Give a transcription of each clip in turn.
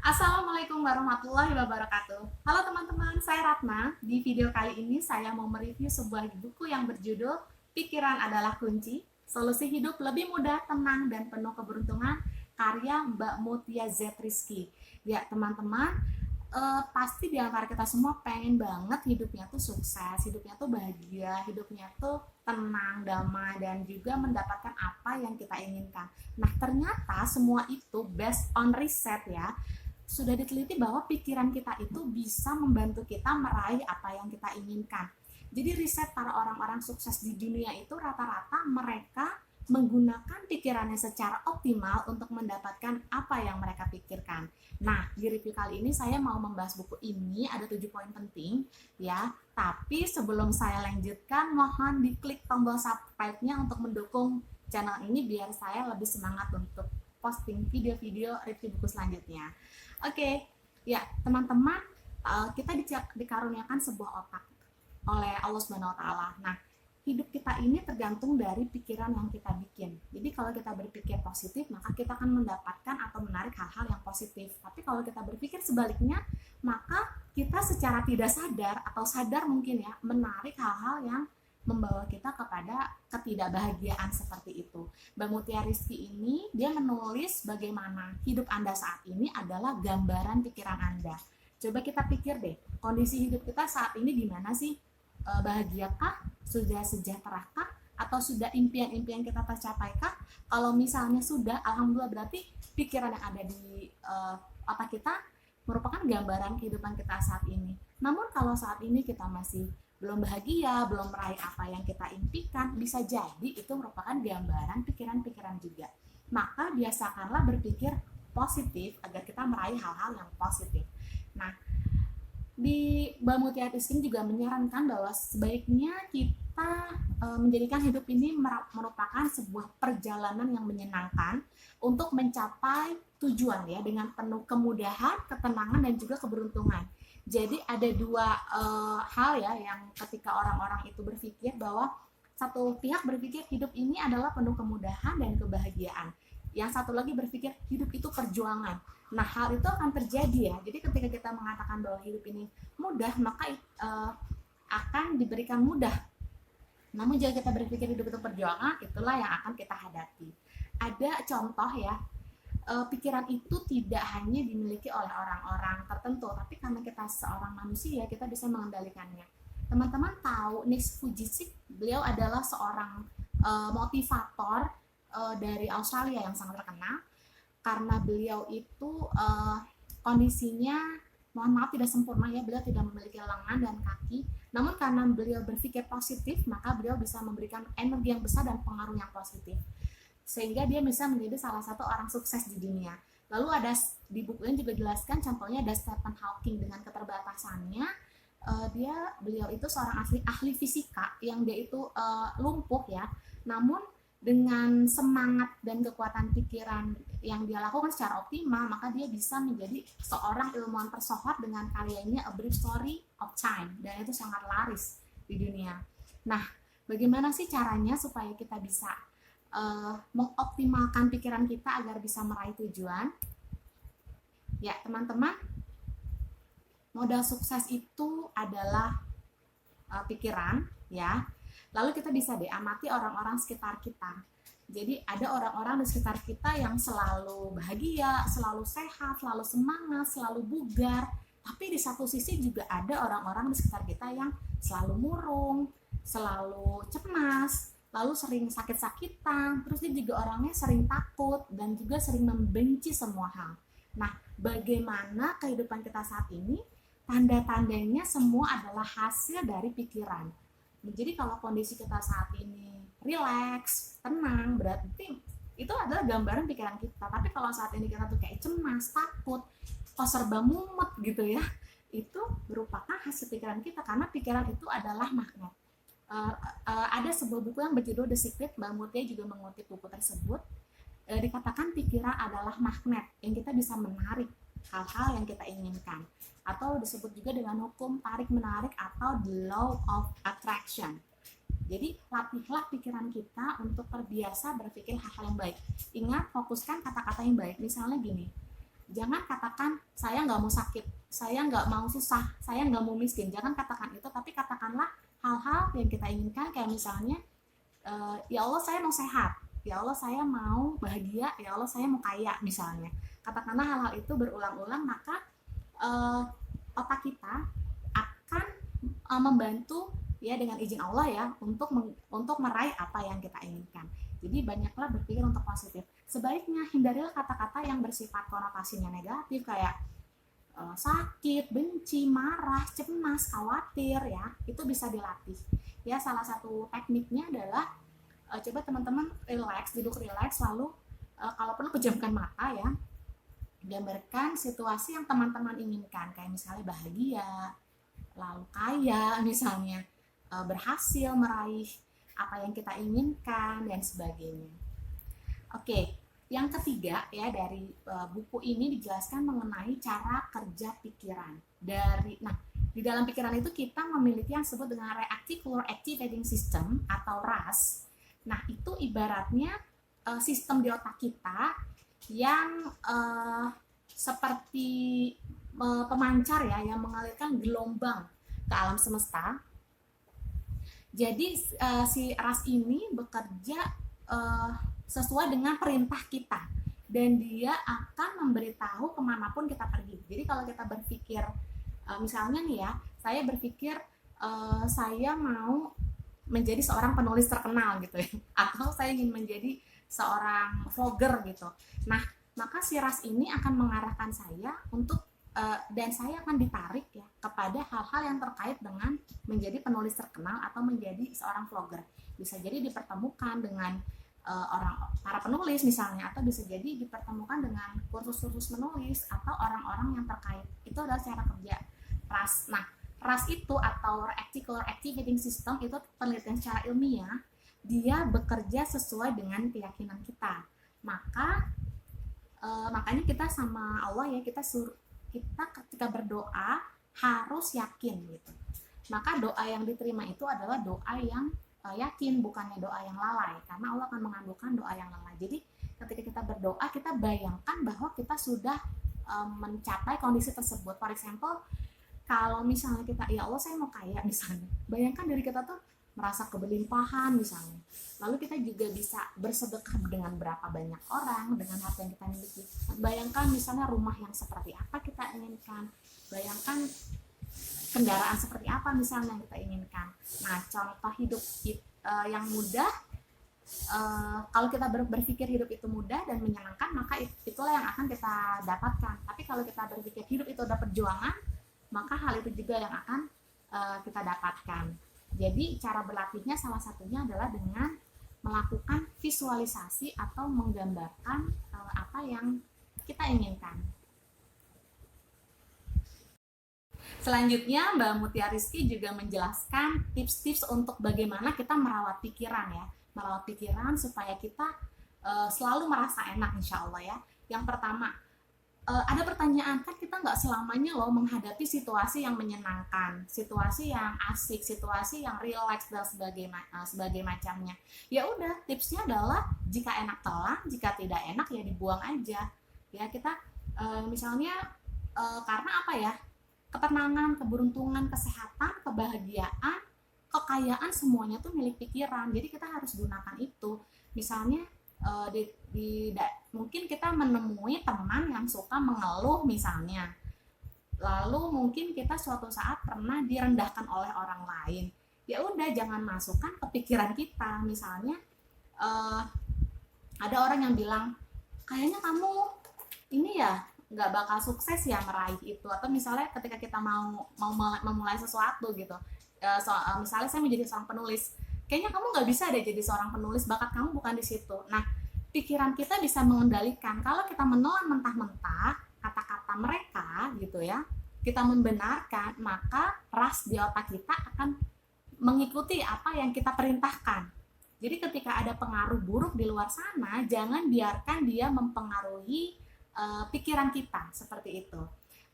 Assalamualaikum warahmatullahi wabarakatuh. Halo teman-teman, saya Ratna. Di video kali ini saya mau mereview sebuah buku yang berjudul Pikiran Adalah Kunci, Solusi Hidup Lebih Mudah, Tenang, dan Penuh Keberuntungan, karya Mbak Mutia Z. Rizky. Ya teman-teman, pasti di antara kita semua pengen banget hidupnya tuh sukses, hidupnya tuh bahagia, hidupnya tuh tenang, damai, dan juga mendapatkan apa yang kita inginkan. Nah ternyata semua itu based on riset ya, sudah diteliti bahwa pikiran kita itu bisa membantu kita meraih apa yang kita inginkan. Jadi riset para orang-orang sukses di dunia itu rata-rata mereka menggunakan pikirannya secara optimal untuk mendapatkan apa yang mereka pikirkan. Nah, di review kali ini saya mau membahas buku ini, ada 7 poin penting ya. Tapi sebelum saya lanjutkan, mohon diklik tombol subscribe-nya untuk mendukung channel ini biar saya lebih semangat untuk posting video-video review buku selanjutnya. Oke, ya teman-teman, kita dikaruniakan sebuah otak oleh Allah Subhanahu Wa Taala. Nah, hidup kita ini tergantung dari pikiran yang kita bikin. Jadi kalau kita berpikir positif, maka kita akan mendapatkan atau menarik hal-hal yang positif. Tapi kalau kita berpikir sebaliknya, maka kita secara tidak sadar atau sadar mungkin ya, menarik hal-hal yang membawa kita kepada ketidakbahagiaan seperti itu. Mbak Mutia Rizky ini dia menulis bagaimana hidup Anda saat ini adalah gambaran pikiran Anda. Coba kita pikir deh, kondisi hidup kita saat ini di mana sih? Bahagiakah? Sudah sejahterakah? Atau sudah impian-impian kita tercapaikah? Kalau misalnya sudah, alhamdulillah, berarti pikiran yang ada di otak kita merupakan gambaran kehidupan kita saat ini. Namun kalau saat ini kita masih belum bahagia, belum meraih apa yang kita impikan, bisa jadi itu merupakan gambaran pikiran-pikiran juga. Maka biasakanlah berpikir positif agar kita meraih hal-hal yang positif. Nah, di Mbak Mutia Rizky juga menyarankan bahwa sebaiknya kita menjadikan hidup ini merupakan sebuah perjalanan yang menyenangkan untuk mencapai tujuan ya, dengan penuh kemudahan, ketenangan, dan juga keberuntungan. Jadi ada dua hal ya yang ketika orang-orang itu berpikir bahwa satu pihak berpikir hidup ini adalah penuh kemudahan dan kebahagiaan. Yang satu lagi berpikir hidup itu perjuangan. Nah, hal itu akan terjadi ya. Jadi ketika kita mengatakan bahwa hidup ini mudah, maka akan diberikan mudah. Namun jika kita berpikir hidup itu perjuangan, itulah yang akan kita hadapi. Ada contoh ya, pikiran itu tidak hanya dimiliki oleh orang-orang tertentu, tapi karena kita seorang manusia, kita bisa mengendalikannya. Teman-teman tahu Nick Fujitsu, beliau adalah seorang motivator dari Australia yang sangat terkenal karena beliau itu kondisinya mohon maaf tidak sempurna ya, beliau tidak memiliki lengan dan kaki, namun karena beliau berpikir positif maka beliau bisa memberikan energi yang besar dan pengaruh yang positif sehingga dia bisa menjadi salah satu orang sukses di dunia. Lalu ada di bukunya juga jelaskan contohnya ada Stephen Hawking dengan keterbatasannya, beliau itu seorang ahli fisika yang dia itu lumpuh ya, namun dengan semangat dan kekuatan pikiran yang dia lakukan secara optimal, maka dia bisa menjadi seorang ilmuwan tersohor dengan karyanya A Brief Story of Time, dan itu sangat laris di dunia. Nah, bagaimana sih caranya supaya kita bisa mengoptimalkan pikiran kita agar bisa meraih tujuan? Ya, teman-teman, modal sukses itu adalah pikiran ya. Lalu kita bisa deh amati orang-orang sekitar kita. Jadi ada orang-orang di sekitar kita yang selalu bahagia, selalu sehat, selalu semangat, selalu bugar. Tapi di satu sisi juga ada orang-orang di sekitar kita yang selalu murung, selalu cemas, lalu sering sakit-sakitan, terus dia juga orangnya sering takut dan juga sering membenci semua hal. Nah, bagaimana kehidupan kita saat ini? Tanda-tandanya semua adalah hasil dari pikiran. Jadi kalau kondisi kita saat ini relax, tenang, berarti itu adalah gambaran pikiran kita. Tapi kalau saat ini kita tuh kayak cemas, takut, kok serba mumet gitu ya, itu merupakan hasil pikiran kita karena pikiran itu adalah magnet. Ada sebuah buku yang berjudul The Secret, Mbak Mutia juga mengutip buku tersebut. Dikatakan pikiran adalah magnet yang kita bisa menarik hal-hal yang kita inginkan, atau disebut juga dengan hukum tarik menarik atau the law of attraction. Jadi latihlah pikiran kita untuk terbiasa berpikir hal-hal yang baik. Ingat, fokuskan kata-kata yang baik. Misalnya gini, Jangan katakan saya nggak mau sakit, saya nggak mau susah, saya nggak mau miskin. Jangan katakan itu, tapi katakanlah hal-hal yang kita inginkan, kayak misalnya ya Allah saya mau sehat, ya Allah saya mau bahagia, ya Allah saya mau kaya misalnya. Katakanlah hal-hal itu berulang-ulang, maka otak kita akan membantu ya dengan izin Allah ya untuk meraih apa yang kita inginkan. Jadi banyaklah berpikir untuk positif. Sebaiknya hindarilah kata-kata yang bersifat konotasinya negatif, kayak sakit, benci, marah, cemas, khawatir ya. Itu bisa dilatih. Ya, salah satu tekniknya adalah coba teman-teman relax, duduk relax, lalu kalau perlu pejamkan mata ya. Gambarkan situasi yang teman-teman inginkan, kayak misalnya bahagia, lalu kaya misalnya, berhasil meraih apa yang kita inginkan dan sebagainya. Oke, yang ketiga ya dari buku ini dijelaskan mengenai cara kerja pikiran. Di dalam pikiran itu kita memiliki yang disebut dengan Reticular Activating System atau RAS. Nah, itu ibaratnya sistem di otak kita yang seperti pemancar ya, yang mengalirkan gelombang ke alam semesta. Jadi si RAS ini bekerja sesuai dengan perintah kita, dan dia akan memberitahu kemanapun kita pergi. Jadi kalau kita berpikir misalnya nih ya, saya berpikir saya mau menjadi seorang penulis terkenal gitu ya, atau saya ingin menjadi seorang vlogger gitu. Nah, maka si RAS ini akan mengarahkan saya untuk dan saya akan ditarik ya kepada hal-hal yang terkait dengan menjadi penulis terkenal atau menjadi seorang vlogger. Bisa jadi dipertemukan dengan para penulis misalnya, atau bisa jadi dipertemukan dengan kursus-kursus menulis atau orang-orang yang terkait. Itu adalah cara kerja RAS. Nah, RAS itu atau Reticular Activating System itu penelitian secara ilmiah, dia bekerja sesuai dengan keyakinan kita. Makanya kita sama Allah ya, kita ketika berdoa harus yakin gitu. Maka doa yang diterima itu adalah doa yang yakin, bukannya doa yang lalai, karena Allah akan mengabulkan doa yang lalai. Jadi ketika kita berdoa, kita bayangkan bahwa kita sudah mencapai kondisi tersebut. For example, kalau misalnya kita, ya Allah saya mau kaya misalnya, bayangkan diri kita tuh merasa keberlimpahan misalnya, lalu kita juga bisa bersedekah dengan berapa banyak orang dengan harta yang kita miliki. Bayangkan misalnya rumah yang seperti apa kita inginkan, bayangkan kendaraan seperti apa misalnya yang kita inginkan. Nah, contoh hidup yang mudah, kalau kita berpikir hidup itu mudah dan menyenangkan, maka itulah yang akan kita dapatkan. Tapi kalau kita berpikir hidup itu ada perjuangan, maka hal itu juga yang akan kita dapatkan. Jadi cara berlatihnya salah satunya adalah dengan melakukan visualisasi atau menggambarkan apa yang kita inginkan. Selanjutnya, Mbak Mutia Rizky juga menjelaskan tips-tips untuk bagaimana kita merawat pikiran ya. Merawat pikiran supaya kita selalu merasa enak, insya Allah ya. Yang pertama, ada pertanyaan, kan kita nggak selamanya loh menghadapi situasi yang menyenangkan, situasi yang asik, situasi yang relax dan sebagai macamnya. Ya udah, tipsnya adalah jika enak telan, jika tidak enak ya dibuang aja. Ya kita misalnya karena apa ya, ketenangan, keberuntungan, kesehatan, kebahagiaan, kekayaan semuanya tuh milik pikiran. Jadi kita harus gunakan itu. Misalnya mungkin kita menemui teman yang suka mengeluh misalnya, lalu mungkin kita suatu saat pernah direndahkan oleh orang lain. Ya udah, jangan masukkan ke pikiran kita. Misalnya ada orang yang bilang kayaknya kamu ini ya nggak bakal sukses ya meraih itu, atau misalnya ketika kita mau memulai sesuatu gitu, misalnya saya menjadi seorang penulis, kayaknya kamu nggak bisa deh jadi seorang penulis, bakat kamu bukan di situ. Nah, pikiran kita bisa mengendalikan. Kalau kita menelan mentah-mentah kata-kata mereka gitu ya, kita membenarkan, maka RAS di otak kita akan mengikuti apa yang kita perintahkan. Jadi ketika ada pengaruh buruk di luar sana, jangan biarkan dia mempengaruhi pikiran kita seperti itu.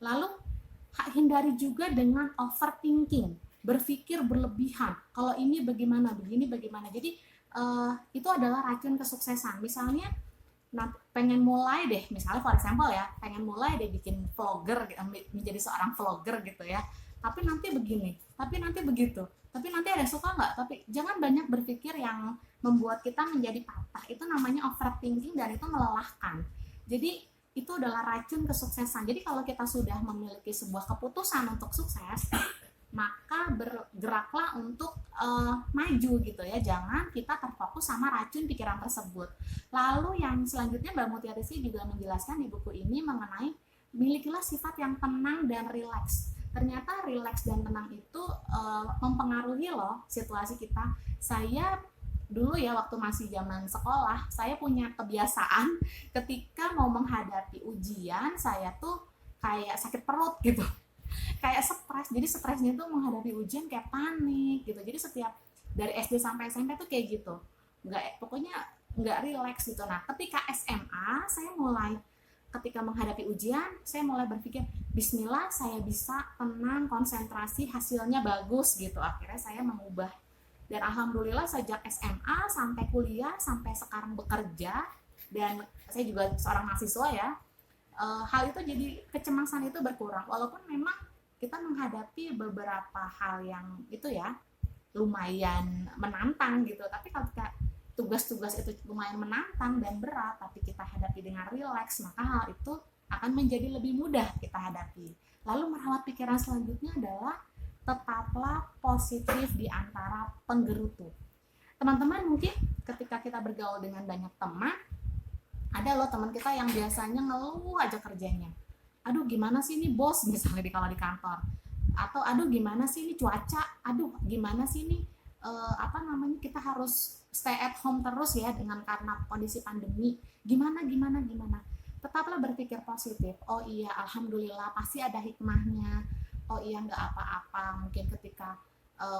Lalu hindari juga dengan overthinking, berpikir berlebihan. Kalau ini bagaimana, begini bagaimana. Jadi itu adalah racun kesuksesan. Misalnya Nah, pengen mulai deh, misalnya for example ya, pengen mulai deh bikin vlogger, menjadi seorang vlogger gitu ya. Tapi nanti begini, tapi nanti begitu, tapi nanti ada yang suka nggak? Tapi jangan banyak berpikir yang membuat kita menjadi patah. Itu namanya overthinking dan itu melelahkan. Jadi itu adalah racun kesuksesan. Jadi kalau kita sudah memiliki sebuah keputusan untuk sukses, maka bergeraklah untuk maju gitu ya. Jangan kita terfokus sama racun pikiran tersebut. Lalu yang selanjutnya Mbak Mutiarisi juga menjelaskan di buku ini mengenai milikilah sifat yang tenang dan rileks. Ternyata rileks dan tenang itu mempengaruhi loh situasi kita. Saya dulu ya waktu masih zaman sekolah, saya punya kebiasaan ketika mau menghadapi ujian, saya tuh kayak sakit perut gitu, kayak stres. Jadi stresnya tuh menghadapi ujian kayak panik gitu. Jadi setiap dari SD sampai SMP tuh kayak gitu, nggak, pokoknya nggak rileks gitu. Nah ketika SMA saya mulai, ketika menghadapi ujian saya mulai berpikir Bismillah, saya bisa tenang, konsentrasi, hasilnya bagus gitu. Akhirnya saya mengubah, dan alhamdulillah sejak SMA sampai kuliah sampai sekarang bekerja, dan saya juga seorang mahasiswa ya, hal itu jadi kecemasan itu berkurang. Walaupun memang kita menghadapi beberapa hal yang itu ya lumayan menantang gitu, tapi kalau kita tugas-tugas itu lumayan menantang dan berat tapi kita hadapi dengan rileks, maka hal itu akan menjadi lebih mudah kita hadapi. Lalu merawat pikiran selanjutnya adalah tetaplah positif di antara penggerutu. Teman-teman mungkin ketika kita bergaul dengan banyak teman, ada loh teman kita yang biasanya ngeluh aja kerjanya. Aduh gimana sih ini bos, misalnya kalau di kantor. Atau aduh gimana sih ini cuaca, aduh gimana sih ini apa namanya, kita harus stay at home terus ya dengan karena kondisi pandemi. Gimana gimana gimana. Tetaplah berpikir positif. Oh iya, alhamdulillah pasti ada hikmahnya. Oh iya, nggak apa-apa. Mungkin ketika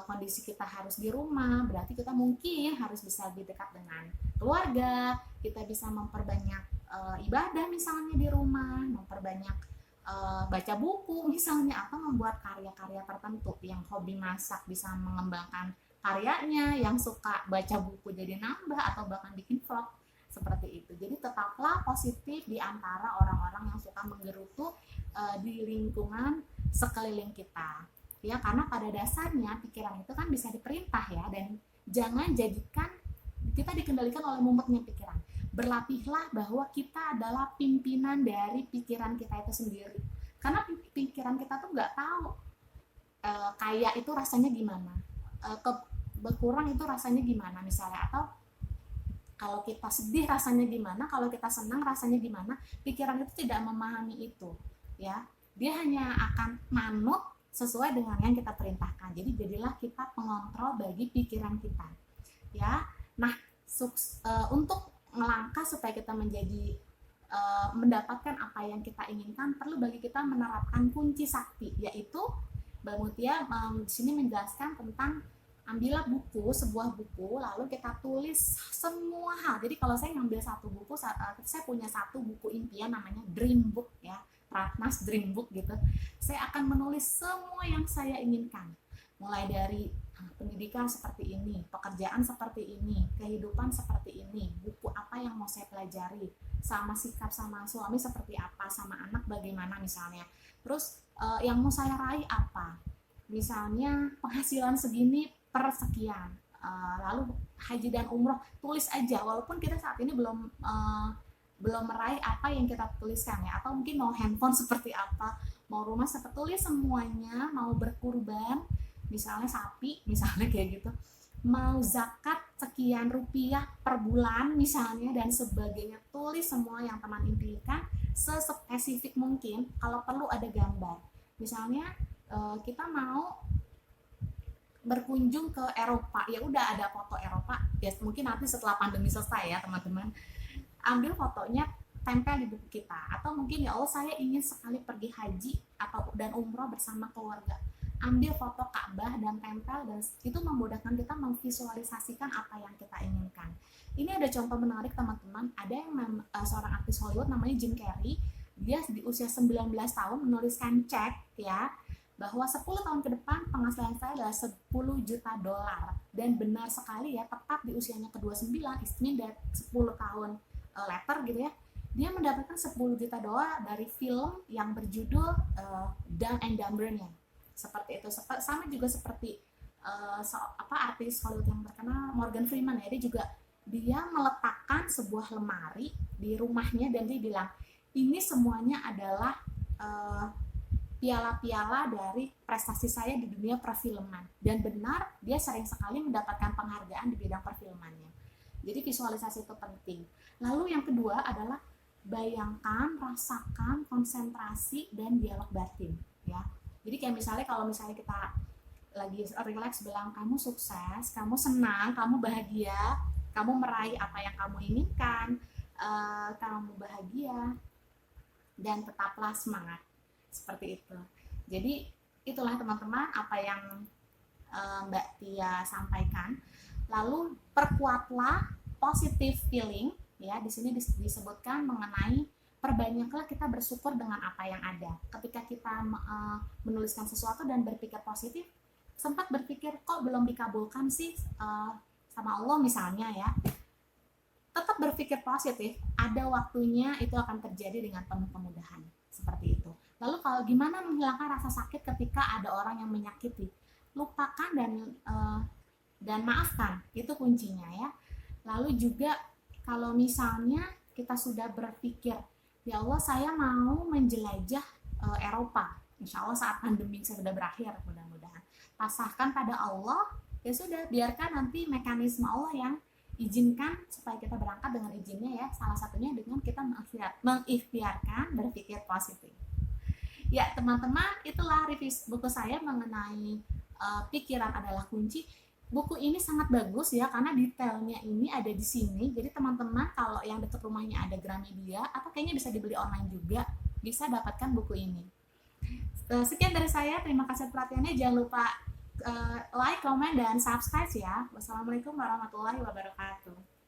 kondisi kita harus di rumah, berarti kita mungkin harus bisa lebih dekat dengan keluarga, kita bisa memperbanyak ibadah misalnya di rumah, memperbanyak baca buku misalnya, atau membuat karya-karya tertentu. Yang hobi masak bisa mengembangkan karyanya, yang suka baca buku jadi nambah, atau bahkan bikin vlog seperti itu. Jadi tetaplah positif di antara orang-orang yang suka menggerutu di lingkungan sekeliling kita ya, karena pada dasarnya pikiran itu kan bisa diperintah ya, dan jangan jadikan kita dikendalikan oleh mumetnya pikiran. Berlatihlah bahwa kita adalah pimpinan dari pikiran kita itu sendiri, karena pikiran kita tuh nggak tahu kaya itu rasanya gimana, berkurang itu rasanya gimana misalnya, atau kalau kita sedih rasanya gimana, kalau kita senang rasanya gimana. Pikiran itu tidak memahami itu ya, dia hanya akan manut sesuai dengan yang kita perintahkan. Jadi jadilah kita pengontrol bagi pikiran kita ya. Nah untuk melangkah supaya kita menjadi mendapatkan apa yang kita inginkan, perlu bagi kita menerapkan kunci sakti, yaitu Mbak Mutia di sini menjelaskan tentang ambillah buku, sebuah buku, lalu kita tulis semua hal. Jadi kalau saya ngambil satu buku, saya punya satu buku impian namanya Dream Book ya, Ratna's Dream Book gitu. Saya akan menulis semua yang saya inginkan, mulai dari pendidikan seperti ini, pekerjaan seperti ini, kehidupan seperti ini, buku apa yang mau saya pelajari, sama sikap sama suami seperti apa, sama anak bagaimana misalnya. Terus yang mau saya raih apa, misalnya penghasilan segini per sekian, lalu haji dan umroh, tulis aja. Walaupun kita saat ini belum meraih apa yang kita tuliskan ya, atau mungkin mau handphone seperti apa, mau rumah seperti, tulis semuanya. Mau berkurban misalnya sapi misalnya kayak gitu, mau zakat sekian rupiah per bulan misalnya, dan sebagainya. Tulis semua yang teman impikan sespesifik mungkin. Kalau perlu ada gambar, misalnya kita mau berkunjung ke Eropa, ya udah ada foto Eropa ya, mungkin nanti setelah pandemi selesai ya teman-teman, ambil fotonya, tempel di buku kita. Atau mungkin ya Allah, saya ingin sekali pergi haji atau dan umroh bersama keluarga, ambil foto Ka'bah dan tempel, dan itu memudahkan kita memvisualisasikan apa yang kita inginkan. Ini ada contoh menarik teman-teman. Ada yang seorang artis Hollywood namanya Jim Carrey, dia di usia 19 tahun menuliskan cek ya, bahwa 10 tahun ke depan penghasilan saya adalah 10 juta dolar. Dan benar sekali ya, tepat di usianya ke-29, istrinya dari 10 tahun letter gitu ya, dia mendapatkan 10 juta dolar dari film yang berjudul Dumb and Dumber-nya. Seperti itu. Sama juga seperti artis Hollywood yang terkenal Morgan Freeman ya, dia meletakkan sebuah lemari di rumahnya dan dia bilang ini semuanya adalah piala-piala dari prestasi saya di dunia perfilman, dan benar dia sering sekali mendapatkan penghargaan di bidang perfilmannya. Jadi visualisasi itu penting. Lalu yang kedua adalah bayangkan, rasakan, konsentrasi, dan dialog batin ya. Jadi kayak misalnya kalau misalnya kita lagi relax bilang kamu sukses, kamu senang, kamu bahagia, kamu meraih apa yang kamu inginkan, kamu bahagia, dan tetaplah semangat. Seperti itu. Jadi itulah teman-teman apa yang Mbak Tia sampaikan. Lalu perkuatlah positive feeling ya. Di sini disebutkan mengenai perbanyaklah kita bersyukur dengan apa yang ada. Ketika kita menuliskan sesuatu dan berpikir positif, sempat berpikir kok belum dikabulkan sih sama Allah misalnya ya, tetap berpikir positif, ada waktunya itu akan terjadi dengan penuh kemudahan. Seperti itu. Lalu kalau gimana menghilangkan rasa sakit ketika ada orang yang menyakiti? Lupakan dan maafkan, itu kuncinya ya. Lalu juga kalau misalnya kita sudah berpikir, ya Allah saya mau menjelajah Eropa, insya Allah saat pandemi sudah berakhir mudah-mudahan. Pasrahkan pada Allah, ya sudah biarkan nanti mekanisme Allah yang izinkan supaya kita berangkat dengan izinnya ya. Salah satunya dengan kita mengikhtiarkan berpikir positif. Ya teman-teman, itulah review buku saya mengenai pikiran adalah kunci. Buku ini sangat bagus ya karena detailnya ini ada di sini. Jadi teman-teman kalau yang dekat rumahnya ada Gramedia atau kayaknya bisa dibeli online juga, bisa dapatkan buku ini. Sekian dari saya, terima kasih perhatiannya. Jangan lupa like, comment, dan subscribe ya. Wassalamualaikum warahmatullahi wabarakatuh.